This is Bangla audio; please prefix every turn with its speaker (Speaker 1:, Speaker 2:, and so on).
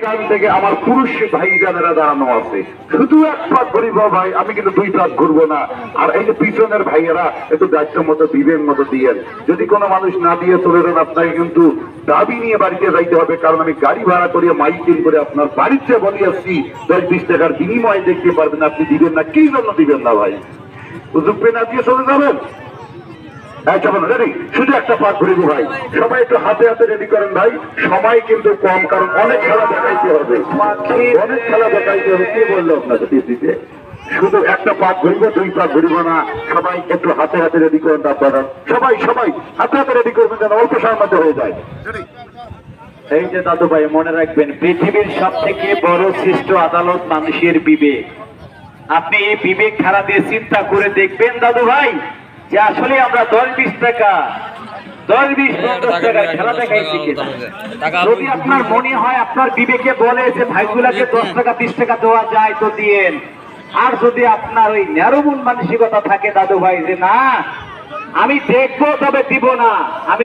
Speaker 1: কান থেকে আমার পুরুষ ভাই যারা দাঁড়ানো আছে, শুধু এক পাক ঘুরিব ভাই, আমি কিন্তু দুই পাক ঘুরবো না। আর এই যে পিছনের ভাইয়েরা একটু দায়িত্ব মতো দিবেন মতো দিয়েন। যদি কোনো মানুষ না দিয়ে চলে যান, আপনাকে কিন্তু দাবি নিয়ে বাড়িতে যাইতে হবে। কারণ আমি গাড়ি ভাড়া করিয়ে মাইকিং করে আপনার বাড়িতে বলি আসছি, 10-20 টাকার বিনিময়ে দেখতে পারবেন, আপনি দিবেন না। কি জন্য দিবেন না ভাই? সুযোগ পেয়ে না দিয়ে চলে যাবেন। শুধু একটা পাক ঘুরিব ভাই, সবাই একটু হাতে হাতে রেডি করেন ভাই। সময় কিন্তু কম, কারণ অনেক খেলা দেখাইতে হবে, অনেক খেলা দেখাইতে হবে। কে বললো আপনাকে দিতে? শুধু একটা পাক ঘুরিব, দুই পাক ঘুরিব না। সবাই একটু হাতে হাতে রেডি করেন আপনারা। সবাই সবাই হাতে হাতে রেডি করবেন, যেন অল্প সময়ের মধ্যে হয়ে যায়।
Speaker 2: এই যে দাদু ভাই, মনে রাখবেন, পৃথিবীর সব থেকে বড় শ্রেষ্ঠ আদালত মানুষের বিবেক। আপনি এই বিবেক ধারা দিয়ে চিন্তা করে দেখবেন দাদু ভাই, যে আসলে আমরা 10-20 টাকা 10-20-50 টাকার খেলা দেখাইছি কিনা। যদি আপনার মনে হয়, আপনার বিবেকে বলে যে ভাইগুলাকে 10 টাকা 20 টাকা দেওয়া যায় তো দিয়েন। আর যদি আপনার ওই ন্যারো মন মানসিকতা থাকে দাদু ভাই, যে না আমি দেখবো তবে দিব না, আমি